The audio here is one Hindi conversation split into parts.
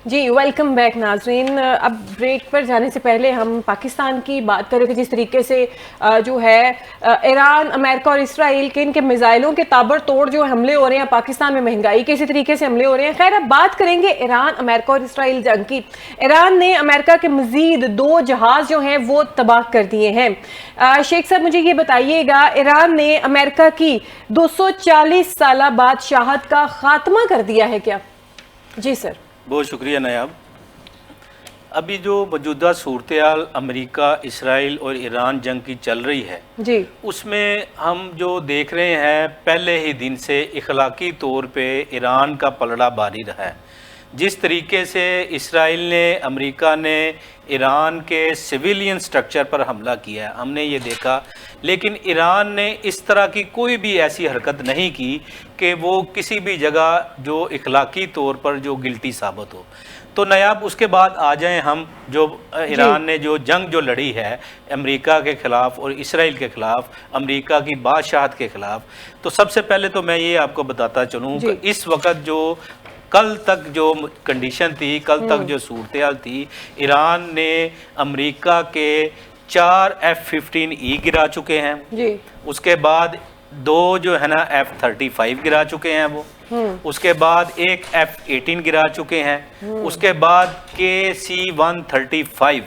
जी वेलकम बैक नाजरीन। अब ब्रेक पर जाने से पहले हम पाकिस्तान की बात कर रहे थे, जिस तरीके से जो है ईरान, अमेरिका और इसराइल के इनके मिसाइलों के ताबड़तोड़ जो हमले हो रहे हैं, पाकिस्तान में महंगाई के इसी तरीके से हमले हो रहे हैं। खैर, अब बात करेंगे ईरान, अमेरिका और इसराइल जंग की। ईरान ने अमेरिका के मजीद 2 जहाज जो हैं वो तबाह कर दिए हैं। शेख साहब, मुझे ये बताइएगा, ईरान ने अमेरिका की 240 साल बादशाहत का खात्मा कर दिया है क्या? जी सर। बहुत शुक्रिया नायाब। अभी जो मौजूदा सूरत हाल अमेरिका, इसराइल और ईरान जंग की चल रही है जी, उसमें हम जो देख रहे हैं, पहले ही दिन से इखलाकी तौर पे ईरान का पलड़ा भारी रहा है। जिस तरीके से इसराइल ने, अमेरिका ने ईरान के सिविलियन स्ट्रक्चर पर हमला किया है, हमने ये देखा। लेकिन ईरान ने इस तरह की कोई भी ऐसी हरकत नहीं की कि वो किसी भी जगह जो इखलाकी तौर पर जो गिल्टी साबित हो। तो नायाब, उसके बाद आ जाएं हम, जो ईरान ने जो जंग जो लड़ी है अमेरिका के ख़िलाफ़ और इसराइल के ख़िलाफ़, अमेरिका की बादशाहत के ख़िलाफ़, तो सबसे पहले तो मैं ये आपको बताता चलूँ कि इस वक्त जो कल तक जो कंडीशन थी, कल तक जो सूरत हाल थी, ईरान ने अमेरिका के 4 F-15E गिरा चुके हैं जी। उसके बाद 2 जो है ना F-35 गिरा चुके हैं वो, उसके बाद एक F-18 गिरा चुके हैं, उसके बाद KC-135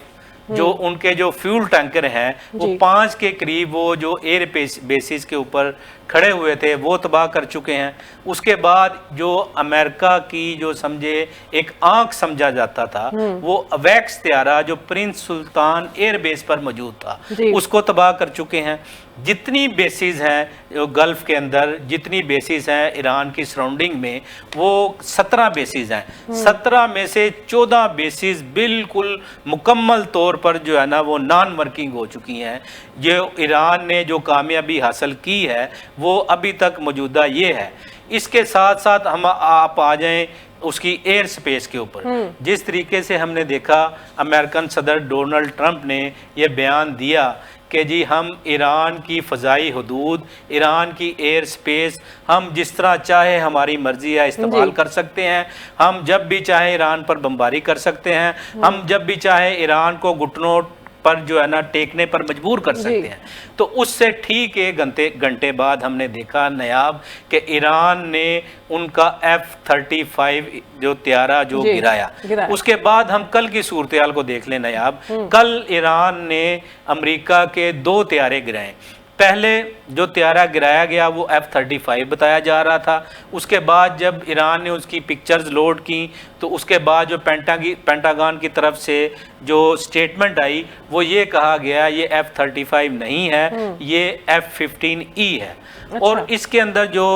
जो उनके जो फ्यूल टैंकर हैं वो 5 के करीब वो जो एयर बेसिस के ऊपर खड़े हुए थे वो तबाह कर चुके हैं। उसके बाद जो अमेरिका की जो समझे एक आंख समझा जाता था, वो अवैक्स त्यारा जो प्रिंस सुल्तान एयर बेस पर मौजूद था, उसको तबाह कर चुके हैं। जितनी बेसिस हैं गल्फ़ के अंदर, जितनी बेसिस हैं ईरान की सराउंडिंग में, वो 17 बेसिस हैं। 17 में से 14 बेसिस बिल्कुल मुकम्मल तौर पर जो है ना वो नॉन वर्किंग हो चुकी हैं। जो ईरान ने जो कामयाबी हासिल की है वो अभी तक मौजूदा ये है। इसके साथ साथ हम आप आ जाएं उसकी एयर स्पेस के ऊपर। जिस तरीके से हमने देखा, अमेरिकन सदर डोनाल्ड ट्रंप ने यह बयान दिया कि जी हम ईरान की फ़ज़ाई हदूद, ईरान की एयर स्पेस हम जिस तरह चाहे, हमारी मर्ज़ी है इस्तेमाल कर सकते हैं। हम जब भी चाहे ईरान पर बमबारी कर सकते हैं, हम जब भी चाहे ईरान को घुटनों पर जो है ना टेकने पर मजबूर कर सकते हैं। तो उससे ठीक 1 घंटे बाद हमने देखा नायाब कि ईरान ने उनका F-35 जो त्यारा जो गिराया। उसके बाद हम कल की सूरत हाल को देख लें नायाब। कल ईरान ने अमेरिका के 2 त्यारे गिराए। पहले जो त्यारा गिराया गया वो F-35 बताया जा रहा था। उसके बाद जब ईरान ने उसकी पिक्चर्स लोड की तो उसके बाद जो पेंटागन की तरफ से जो स्टेटमेंट आई वो ये कहा गया ये F-35 नहीं है, ये F-15E है। अच्छा। और इसके अंदर जो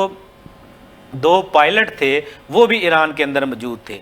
2 पायलट थे वो भी ईरान के अंदर मौजूद थे।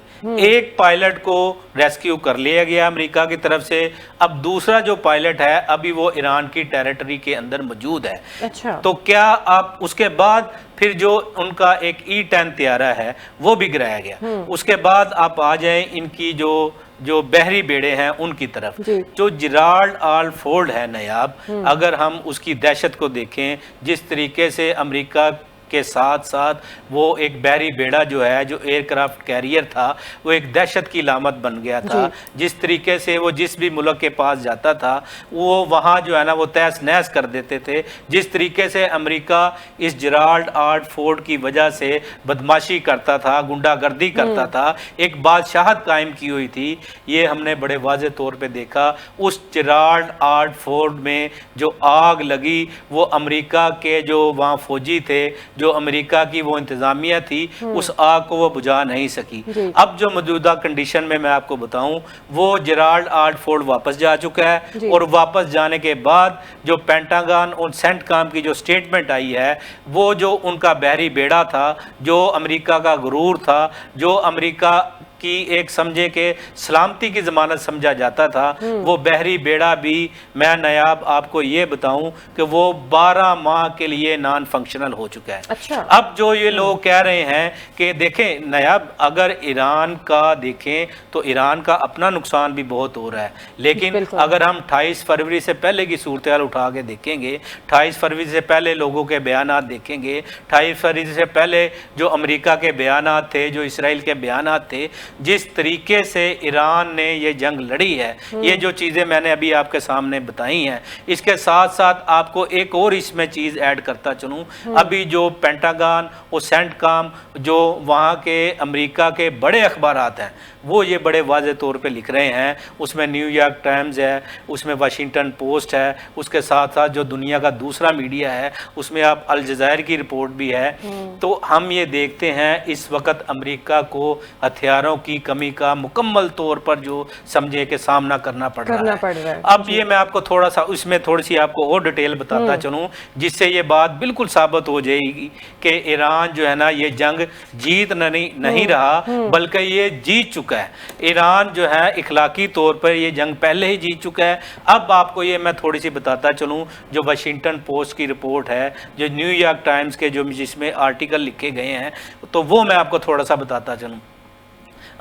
एक पायलट को रेस्क्यू कर लिया गया अमेरिका की तरफ से। अब दूसरा जो पायलट है अभी वो ईरान की टेरिटरी के अंदर मौजूद है। अच्छा। तो क्या आप उसके बाद फिर जो उनका एक E-10 त्यारा है वो भी गिराया गया। उसके बाद आप आ जाएं इनकी जो बहरी बेड़े हैं उनकी तरफ। जो जिराल्ड आल फोर्ड है नायाब, अगर हम उसकी दहशत को देखें, जिस तरीके से अमेरिका के साथ साथ वो एक बहरी बेड़ा जो है, जो एयरक्राफ्ट कैरियर था, वो एक दहशत की लामत बन गया था। जिस तरीके से वो जिस भी मुल्क के पास जाता था वो वहाँ जो है ना वो तहस नहस कर देते थे। जिस तरीके से अमेरिका इस जिराल्ड आल फोर्ड की वजह से बदमाशी करता था, गुंडागर्दी करता था, एक बादशाहत कायम की हुई थी, ये हमने बड़े वाज़े तौर पर देखा। उस जिराल्ड आल फोर्ड में जो आग लगी वो अमेरिका के जो वहाँ फौजी थे, जो अमेरिका की वो इंतजामिया थी, उस आग को वो बुझा नहीं सकी। अब जो मौजूदा कंडीशन में मैं आपको बताऊं, वो जिराल्ड आल फोर्ड वापस जा चुका है। और वापस जाने के बाद जो पेंटागन और सेंटकॉम की जो स्टेटमेंट आई है, वो जो उनका बहरी बेड़ा था, जो अमेरिका का गुरूर था, जो अमेरिका की एक समझे के सलामती की जमानत समझा जाता था, वो बहरी बेड़ा भी मैं नायाब आपको ये बताऊं कि वो 12 माह के लिए नॉन फंक्शनल हो चुका है। अच्छा। अब जो ये लोग कह रहे हैं कि देखें नायाब, अगर ईरान का देखें तो ईरान का अपना नुकसान भी बहुत हो रहा है। लेकिन अगर हम 28 फरवरी से पहले की सूरत हाल उठा के देखेंगे, 28 फरवरी से पहले लोगों के बयानात देखेंगे, 28 फरवरी से पहले जो अमेरिका के बयानात थे, जो इसराइल के बयानात थे, जिस तरीके से ईरान ने ये जंग लड़ी है, ये जो चीज़ें मैंने अभी आपके सामने बताई हैं, इसके साथ साथ आपको एक और इसमें चीज़ ऐड करता चलूँ। अभी जो पेंटागन और सेंटकॉम जो वहाँ के अमेरिका के बड़े अखबारात हैं वो ये बड़े वाज़े तौर पे लिख रहे हैं, उसमें न्यूयॉर्क टाइम्स है, उसमें वाशिंगटन पोस्ट है, उसके साथ साथ जो दुनिया का दूसरा मीडिया है उसमें आप अल जज़ायर की रिपोर्ट भी है। तो हम ये देखते हैं इस वक्त अमेरिका को हथियारों की कमी का मुकम्मल तौर पर जो समझे कि सामना करना पड़ रहा है। अब ये मैं आपको थोड़ा सा उसमें थोड़ी सी आपको और डिटेल बताता चलूँ जिससे ये बात बिल्कुल साबित हो जाएगी कि ईरान जो है ना ये जंग जीत नहीं रहा बल्कि ये जीत चुका है। ईरान जो है इखलाकी तौर पर ये जंग पहले ही जीत चुका है। अब आपको ये मैं थोड़ी सी बताता चलूँ, जो वाशिंगटन पोस्ट की रिपोर्ट है, जो न्यूयॉर्क टाइम्स के जो जिसमें आर्टिकल लिखे गए हैं, तो वो मैं आपको थोड़ा सा बताता चलूँ।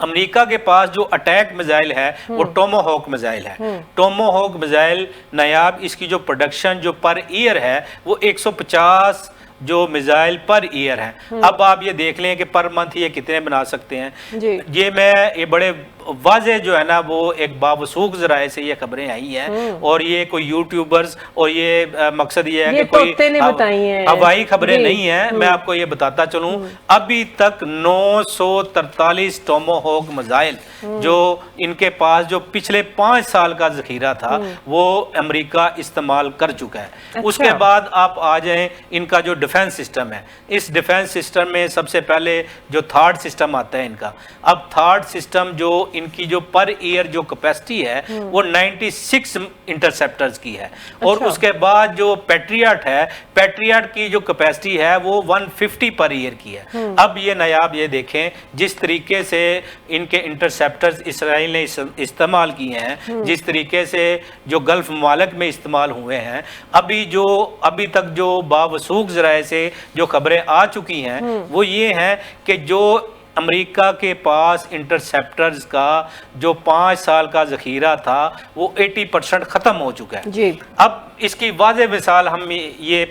अमेरिका के पास जो अटैक मिसाइल है वो टोमाहॉक मिसाइल है। टोमाहॉक मिसाइल नायाब, इसकी जो प्रोडक्शन जो पर ईयर है वो 150 जो मिसाइल पर ईयर है। अब आप ये देख लें कि पर मंथ ये कितने बना सकते हैं। ये बड़े वाज़े जो है ना वो एक बावसूख ज़राए से ये खबरें आई हैं और ये कोई यूट्यूबर्स और ये मकसद ये है कि कोई हवाई खबरें नहीं है। मैं आपको ये बताता चलूँ, अभी तक 943 टोमाहॉक मिसाइल जो इनके पास जो पिछले 5 साल का जखीरा था वो अमेरिका इस्तेमाल कर चुका है। उसके बाद आप आ जाएं इनका जो डिफेंस सिस्टम है, इस डिफेंस सिस्टम में सबसे पहले जो थर्ड सिस्टम आता है इनका। अब थर्ड सिस्टम जो इनकी जो पर ईयर जो कैपेसिटी है वो 96 इंटरसेप्टर्स की है। और उसके बाद जो पैट्रियट है, पैट्रियट की जो कैपेसिटी है वो 150 पर ईयर की है। अब ये नायाब ये देखें जिस तरीके से इनके इंटरसेप्टर्स इसराइल ने इस्तेमाल किए हैं, जिस तरीके से जो गल्फ ममालिक में इस्तेमाल हुए हैं, अभी तक जो बावसूख ज़राए से जो खबरें आ चुकी हैं वो ये हैं कि जो अमेरिका के पास इंटरसेप्टर्स का जो 5 साल का जखीरा था वो 80% ख़त्म हो चुका है जी। अब इसकी वाज़े मिसाल हम ये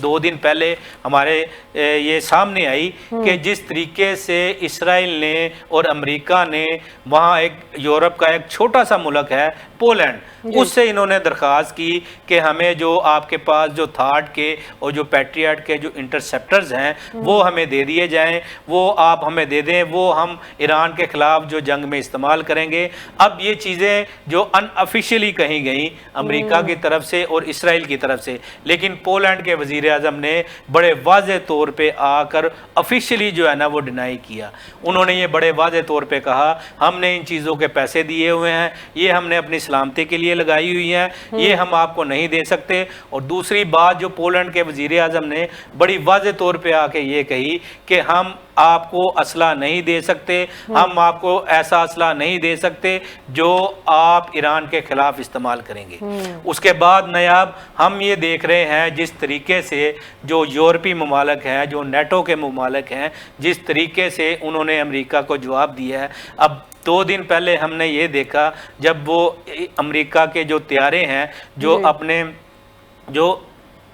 2 दिन पहले हमारे ये सामने आई कि जिस तरीके से इसराइल ने और अमेरिका ने वहाँ एक यूरोप का एक छोटा सा मुल्क है पोलैंड, उससे इन्होंने दरख्वास्त की कि हमें जो आपके पास जो थर्ड के और जो पैट्रियट के जो इंटरसेप्टर्स हैं वो हमें दे दिए जाएं, वो आप हमें दे दें, वो हम ईरान के ख़िलाफ़ जो जंग में इस्तेमाल करेंगे। अब ये चीज़ें जो अनऑफिशियली कही गई अमेरिका की तरफ से और इसराइल की तरफ से, लेकिन पोलैंड के वज़ीर आज़म ने बड़े वाज़े तौर पे आकर ऑफिशियली जो है ना वो डिनाई किया। उन्होंने ये बड़े वाज़े तौर पे कहा हमने इन चीज़ों के पैसे दिए हुए हैं, ये हमने अपनी सलामती के लिए लगाई हुई है, ये हम आपको नहीं दे सकते। और दूसरी बात जो पोलैंड के वज़ीर आज़म ने बड़ी वाज़े तौर पे आके ये कही कि हम आपको असला नहीं दे सकते, हम आपको ऐसा असला नहीं दे सकते जो आप ईरान के खिलाफ इस्तेमाल करेंगे। उसके बाद नायाब हम ये देख रहे हैं जिस तरीके से जो यूरोपीय ममालिक हैं, जो नेटो के ममालिक हैं, जिस तरीके से उन्होंने अमेरिका को जवाब दिया है। अब 2 दिन पहले हमने ये देखा जब वो अमेरिका के जो तैयारे हैं जो अपने जो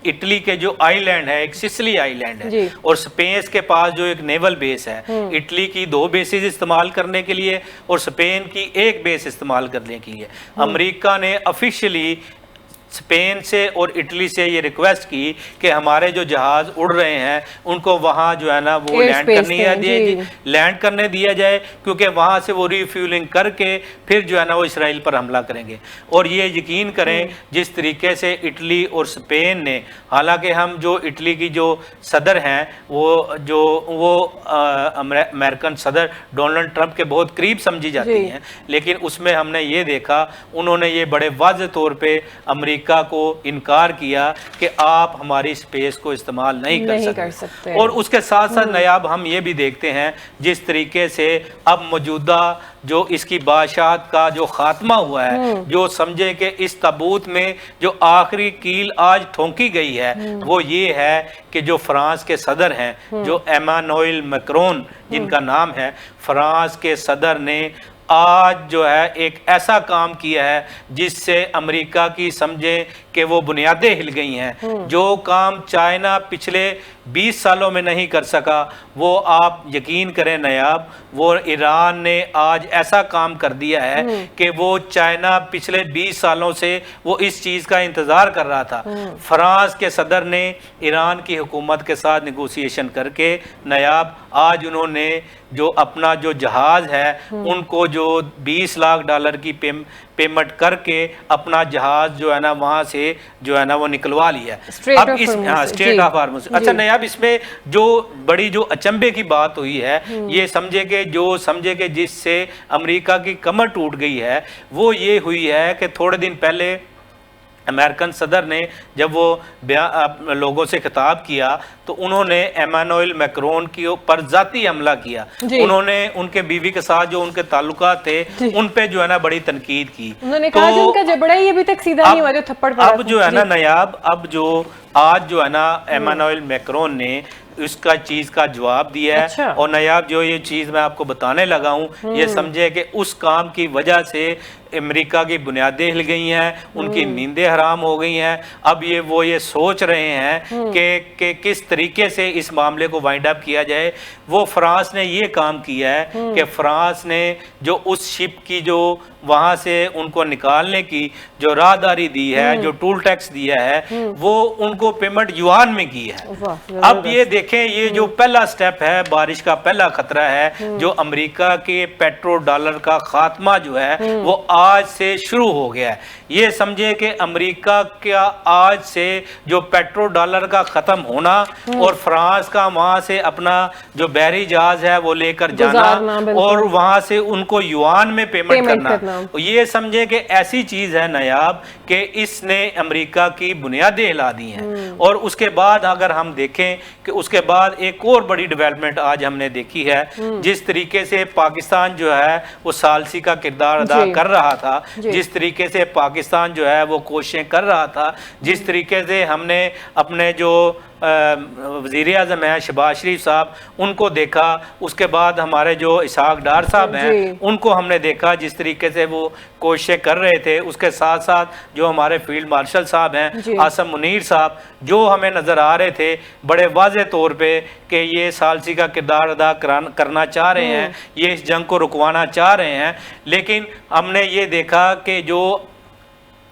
इटली के जो आइलैंड है, एक सिसिली आइलैंड है और स्पेन के पास जो एक नेवल बेस है, इटली की 2 बेसेस इस्तेमाल करने के लिए और स्पेन की 1 बेस इस्तेमाल करने के लिए अमेरिका ने ऑफिशियली स्पेन से और इटली से ये रिक्वेस्ट की कि हमारे जो जहाज़ उड़ रहे हैं उनको वहाँ जो है ना वो लैंड करने दिया जाए, क्योंकि वहाँ से वो रिफ्यूलिंग करके फिर जो है ना वो इसराइल पर हमला करेंगे। और ये यकीन करें जिस तरीके से इटली और स्पेन ने, हालांकि हम जो इटली की जो सदर हैं वो अमेरिकन सदर डोनाल्ड ट्रंप के बहुत करीब समझी जाती हैं, लेकिन उसमें हमने ये देखा उन्होंने ये बड़े वाज़े तौर पर अमेरिका को इनकार किया कि आप हमारी स्पेस को इस्तेमाल नहीं कर सकते। और उसके साथ साथ नायाब हम ये भी देखते हैं जिस तरीके से अब मौजूदा जो इसकी बादशाहत का जो खात्मा हुआ है, जो समझे कि इस ताबूत में जो आखिरी कील आज ठोंकी गई है वो ये है कि जो फ्रांस के सदर हैं जो एमानुएल मैक्रोन जिनका नाम है, फ्रांस के सदर ने आज जो है एक ऐसा काम किया है जिससे अमेरिका की समझें कि वो बुनियादें हिल गई हैं। जो काम चाइना पिछले 20 सालों में नहीं कर सका, वो आप यकीन करें नायाब, वो ईरान ने आज ऐसा काम कर दिया है कि वो चाइना पिछले 20 सालों से वो इस चीज़ का इंतज़ार कर रहा था। फ्रांस के सदर ने ईरान की हुकूमत के साथ निगोशिएशन करके नायाब आज उन्होंने जो अपना जो जहाज़ है उनको जो 20 लाख डॉलर की पेमेंट करके अपना जहाज़ जो है ना वहाँ से जो है ना वो निकलवा लिया। अब इस स्ट्रेट ऑफ हार्मस। अच्छा नायाब, इसमें जो बड़ी जो अचंभे की बात हुई है, ये समझे कि जिससे अमेरिका की कमर टूट गई है वो ये हुई है कि थोड़े दिन पहले अमेरिकन सदर ने जब वो लोगों से खिताब किया तो उन्होंने एमानुएल मैक्रोन के ऊपर जाती हमला किया। उन्होंने उनके बीवी के साथ जो उनके ताल्लुकात थे उन पे जो है ना बड़ी तनकीद की। उन्होंने कहा जो उनका जबड़ा ही अभी तक सीधा नहीं हुआ, जो थप्पड़ पड़ा। अब जो है ना नायाब, अब जो आज जो है ना एमानुएल मैक्रोन ने उसका चीज का जवाब दिया है। अच्छा। और नायाब जो ये चीज मैं आपको बताने लगा हूँ, ये समझे कि उस काम की वजह से अमेरिका की बुनियादें हिल गई हैं, उनकी नींदें हराम हो गई हैं। अब ये सोच रहे हैं कि किस तरीके से इस मामले को वाइंड अप किया जाए। वो फ्रांस ने ये काम किया है कि फ्रांस ने जो उस शिप की जो वहां से उनको निकालने की जो राहदारी दी है, जो टूल टैक्स दिया है, वो उनको पेमेंट युआन में की है। अब ये देखें, ये जो पहला स्टेप है, बारिश का पहला खतरा है, जो अमेरिका के पेट्रो डॉलर का खात्मा जो है वो आज से शुरू हो गया है। ये समझे कि अमेरिका का आज से जो पेट्रो डॉलर का खत्म होना और फ्रांस का वहां से अपना जो बहरी जहाज है वो लेकर जाना और वहां से उनको युआन में पेमेंट करना, ये समझे कि ऐसी चीज है नायाब कि इसने अमेरिका की बुनियादें हिला दी हैं। और उसके बाद अगर हम देखें कि उसके बाद एक और बड़ी डेवलपमेंट आज हमने देखी है, जिस तरीके से पाकिस्तान जो है वो सालसी का किरदार अदा कर रहा था, जिस तरीके से पाकिस्तान जो है वो कोशिशें कर रहा था, जिस तरीके से हमने अपने जो वज़ीर आज़म है शहबाज शरीफ साहब उनको देखा, उसके बाद हमारे जो इसहाक डार साहब हैं उनको हमने देखा जिस तरीके से वो कोशिशें कर रहे थे। उसके साथ साथ जो हमारे फील्ड मार्शल साहब हैं आसम मुनीर साहब, जो हमें नज़र आ रहे थे बड़े वाज़े तौर पे कि ये सालसी का किरदार अदा करना चाह रहे हैं, ये इस जंग को रुकवाना चाह रहे हैं। लेकिन हमने ये देखा कि जो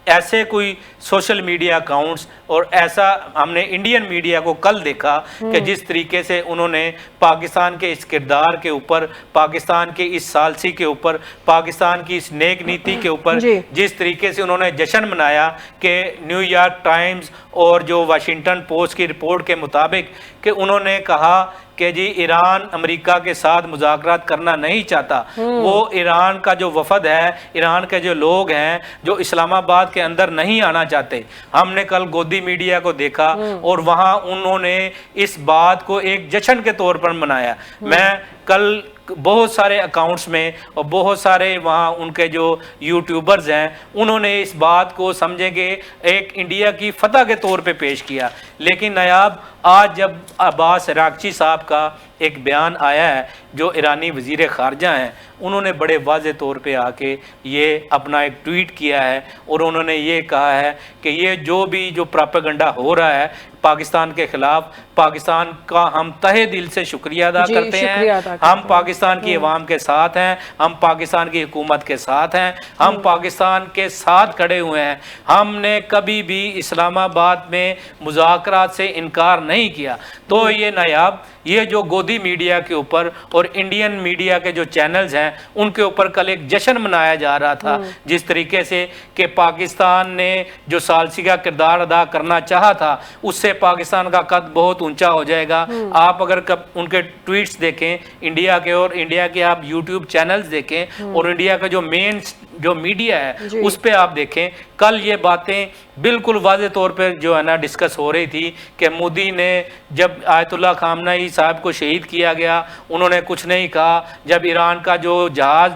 ऐसे कोई सोशल मीडिया अकाउंट्स और ऐसा हमने इंडियन मीडिया को कल देखा कि जिस तरीके से उन्होंने पाकिस्तान के इस किरदार के ऊपर, पाकिस्तान के इस सालसी के ऊपर, पाकिस्तान की इस नेक नीति के ऊपर जिस तरीके से उन्होंने जश्न मनाया कि न्यूयॉर्क टाइम्स और जो वाशिंगटन पोस्ट की रिपोर्ट के मुताबिक कि उन्होंने कहा कि जी ईरान अमेरिका के साथ मुज़ाकरात करना नहीं चाहता। वो ईरान का जो वफद है, ईरान के जो लोग हैं जो इस्लामाबाद के अंदर नहीं आना चाहते, हमने कल गोदी मीडिया को देखा और वहाँ उन्होंने इस बात को एक जश्न के तौर पर मनाया। मैं कल बहुत सारे अकाउंट्स में और बहुत सारे वहाँ उनके जो यूट्यूबर्स हैं उन्होंने इस बात को समझे कि एक इंडिया की फतह के तौर पे पेश किया। लेकिन नायाब आज जब अब्बास अरागची साहब का एक बयान आया है, जो ईरानी वज़ीर ख़ारजा हैं, उन्होंने बड़े वाज़े तौर पे आके ये अपना एक ट्वीट किया है और उन्होंने ये कहा है कि ये जो प्रोपेगेंडा हो रहा है पाकिस्तान के ख़िलाफ़, पाकिस्तान का हम तहे दिल से शुक्रिया अदा करते हैं। हम पाकिस्तान की अवाम के साथ हैं, हम पाकिस्तान की हुकूमत के साथ हैं, हम पाकिस्तान के साथ खड़े हुए हैं। हमने कभी भी इस्लामाबाद में मुज़ाकरात से इनकार नहीं किया। तो ये नायाब, ये जो गोदी मीडिया के ऊपर और इंडियन मीडिया के जो चैनल्स हैं उनके ऊपर कल एक जश्न मनाया जा रहा था, जिस तरीके से कि पाकिस्तान ने जो सालसी का किरदार अदा करना चाहा था उससे पाकिस्तान का कद बहुत ऊंचा हो जाएगा। आप अगर उनके ट्वीट्स देखें इंडिया के और इंडिया के आप यूट्यूब चैनल्स देखें और इंडिया का जो मेन जो मीडिया है उस पर आप देखें, कल ये बातें बिल्कुल वाज़े तौर पर जो है ना डिस्कस हो रही थी कि मोदी ने जब आयतुल्लाह खामनेई साहब को शहीद किया गया उन्होंने कुछ नहीं कहा। जब ईरान का जो जहाज़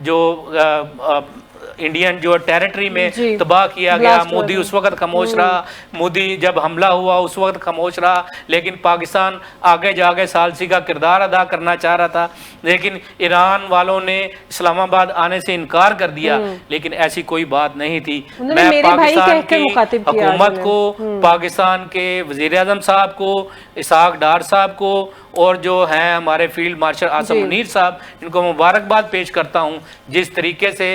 जो इंडियन जो टेरिटरी में जी। तबाह किया गया। ब्लास्ट हुआ मोदी था। उस वक्त खामोश रहा, मोदी जब हमला हुआ उस वक्त खामोश रहा, लेकिन पाकिस्तान आगे जाके सालसी का किरदार अदा करना चाह रहा था, लेकिन ईरान वालों ने इस्लामाबाद आने से इनकार कर दिया। लेकिन ऐसी कोई बात नहीं थी। उन्होंने मैं मेरे भाई पाकिस्तान कहकर की मुखातिब किया हुकूमत को, पाकिस्तान के वजीर आज़म साहब को, इसहाक डार साहब को और जो हैं हमारे फील्ड मार्शल आसम जी। मुनीर साहब, इनको मुबारकबाद पेश करता हूँ जिस तरीके से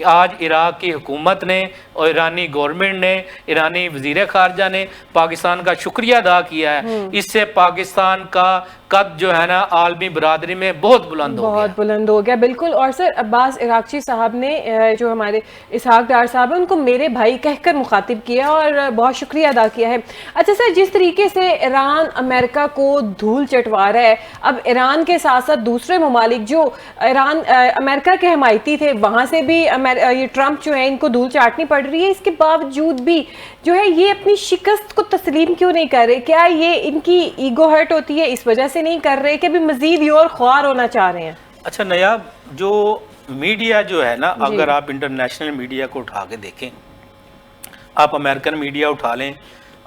आज इराक की हुकूमत ने और ईरानी गवर्नमेंट ने, ईरानी वजीर खारजा ने पाकिस्तान का शुक्रिया अदा किया है। इससे पाकिस्तान का कद जो है ना आलमी बरादरी में बहुत बुलंद हो गया। बहुत बुलंद हो गया, बिल्कुल। और सर अब्बास इराकची साहब ने जो हमारे इसहाक डार साहब हैं उनको मेरे भाई कहकर मुखातिब किया और बहुत शुक्रिया अदा किया है। अच्छा सर, जिस तरीके से ईरान अमेरिका को धूल चटवा रहा है, अब ईरान के साथ साथ दूसरे ममालिक जो ईरान अमेरिका के हमायती थे वहाँ से भी ये ट्रंप जो है इनको धूल चाटनी पड़ रही है। इसके बावजूद भी जो है ये अपनी शिकस्त को तस्लीम क्यों नहीं कर रहे? क्या ये इनकी ईगो हर्ट होती है, इस वजह से नहीं कर रहे कि अभी मजीद और ख्वार होना चाह रहे हैं? अच्छा नयाब, जो मीडिया जो है ना, अगर आप इंटरनेशनल मीडिया को उठा के देखें, आप अमेरिकन मीडिया उठा लें,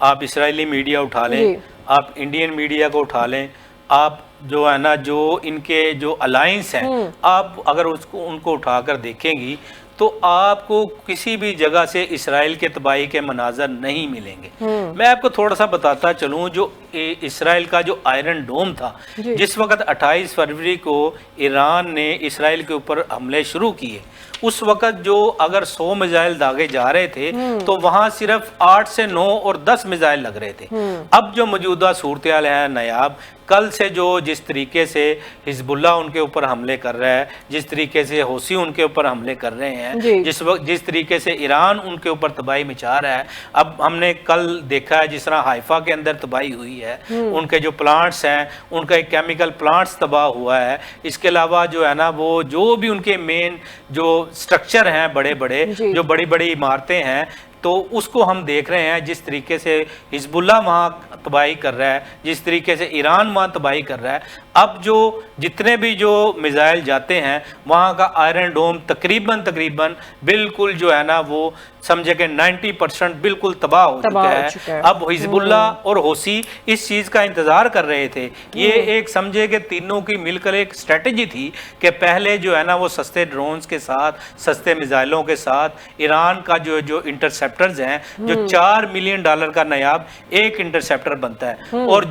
आप इसराइली मीडिया उठा लें, आप इंडियन मीडिया को उठा लें, आप जो है ना जो इनके जो अलायंस हैं, आप अगर उसको उनको उठाकर देखेंगी तो आपको किसी भी जगह से इसराइल के तबाही के मनाजर नहीं मिलेंगे। मैं आपको थोड़ा सा बताता चलूँ, जो इसराइल का जो आयरन डोम था, जिस वक्त 28 फरवरी को ईरान ने इसराइल के ऊपर हमले शुरू किए, उस वक्त जो अगर 100 मिसाइल दागे जा रहे थे तो वहां सिर्फ 8 से 9 और 10 मिसाइल लग रहे थे। अब जो मौजूदा सूरत हाल है नयाब, कल से जो जिस तरीके से हिजबुल्लाह उनके ऊपर हमले कर रहा है, जिस तरीके से हौसी उनके ऊपर हमले कर रहे हैं, जिस तरीके से ईरान उनके ऊपर तबाही मचा रहा है। अब हमने कल देखा है जिस तरह हाइफा के अंदर तबाही हुई है, उनके जो प्लांट्स हैं, उनका एक केमिकल प्लांट्स तबाह हुआ है। इसके अलावा जो है ना वो जो भी उनके मेन जो स्ट्रक्चर हैं, बड़े बड़े जो बड़ी बड़ी इमारतें हैं, तो उसको हम देख रहे हैं जिस तरीके से हिजबुल्लाह वहाँ तबाही कर रहा है, जिस तरीके से ईरान वहाँ तबाही कर रहा है। अब जो जितने भी जो मिसाइल जाते हैं वहाँ का आयरन डोम तकरीबन बिल्कुल जो है ना वो समझे कि 90% बिल्कुल तबाह हो चुका है। अब हिजबुल्लाह और हौसी इस चीज़ का इंतज़ार कर रहे थे। ये एक समझे कि तीनों की मिलकर एक स्ट्रेटजी थी कि पहले जो है ना वो सस्ते ड्रोन्स के साथ, सस्ते मिसाइलों के साथ ईरान का जो इंटरसेप्टर्स हैं, जो $4 मिलियन का नायाब एक इंटरसेप्टर बनता है, और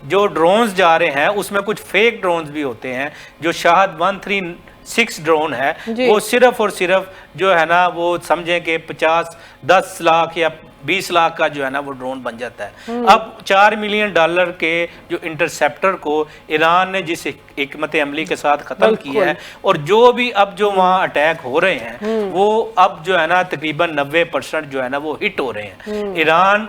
जो ड्रोन्स जा रहे हैं उसमें कुछ फेक ड्रोन्स भी होते हैं। जो शाहद 136 ड्रोन है वो सिर्फ और सिर्फ जो है ना वो समझें कि 10 लाख या 20 लाख का जो है ना वो ड्रोन बन जाता है। अब $4 मिलियन के जो इंटरसेप्टर को ईरान ने जिस हिकमत अमली के साथ ख़त्म किया है, और जो भी अब जो वहाँ अटैक हो रहे हैं वो अब जो है ना तकरीबन 90% जो है ना वो हिट हो रहे हैं। ईरान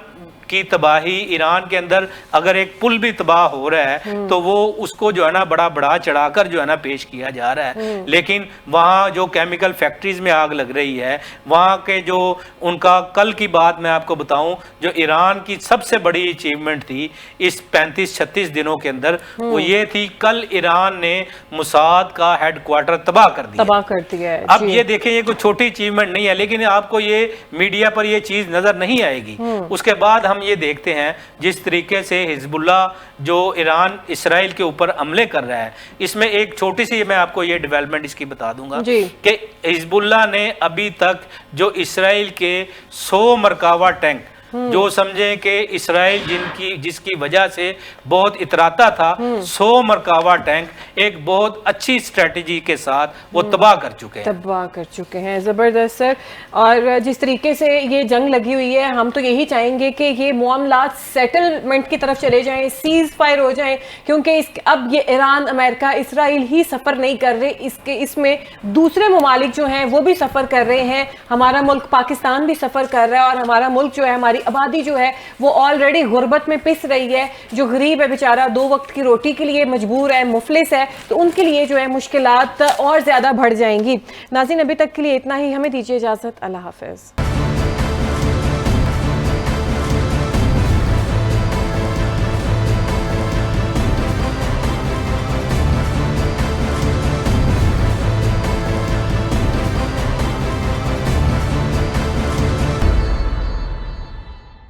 की तबाही, ईरान के अंदर अगर एक पुल भी तबाह हो रहा है तो वो उसको जो है ना बड़ा चढ़ाकर जो है ना पेश किया जा रहा है। लेकिन वहाँ जो केमिकल फैक्ट्रीज में आग लग रही है, वहाँ के जो उनका कल की बात मैं आपको बताऊं, जो ईरान की सबसे बड़ी अचीवमेंट थी इस 35-36 दिनों के अंदर, वो ये थी कल ईरान ने मुसाद का हेडक्वार्टर तबाह कर दिया है। अब ये देखें, ये कोई छोटी अचीवमेंट नहीं है, लेकिन आपको ये मीडिया पर ये चीज नजर नहीं आएगी। उसके बाद हम ये देखते हैं जिस तरीके से हिजबुल्लाह जो ईरान इसराइल के ऊपर हमले कर रहा है, इसमें एक छोटी सी मैं आपको ये डेवलपमेंट इसकी बता दूंगा कि हिजबुल्लाह ने अभी तक जो इसराइल के 100 मरकावा टैंक, जो समझें कि इसराइल जिसकी वजह से बहुत इतराता था, 100 मरकावा टैंक एक बहुत अच्छी स्ट्रेटजी के साथ वो तबाह कर चुके हैं। ज़बरदस्त सर। और जिस तरीके से ये जंग लगी हुई है, हम तो यही चाहेंगे कि ये मामलात सेटलमेंट की तरफ चले जाएं, सीज फायर हो जाएं, क्योंकि अब ये ईरान, अमेरिका, इसराइल ही सफ़र नहीं कर रहे, इसमें दूसरे ममालिक जो हैं वो भी सफ़र कर रहे हैं। हमारा मुल्क पाकिस्तान भी सफ़र कर रहा है, और हमारा मुल्क जो है, हमारी आबादी जो है वो ऑलरेडी गुर्बत में पिस रही है। जो गरीब है बेचारा 2 वक्त की रोटी के लिए मजबूर है, मुफलिस है, तो उनके लिए जो है मुश्किलात और ज़्यादा बढ़ जाएंगी। नाज़रीन, अभी तक के लिए इतना ही, हमें दीजिए इजाज़त। अल्लाह हाफ़िज़।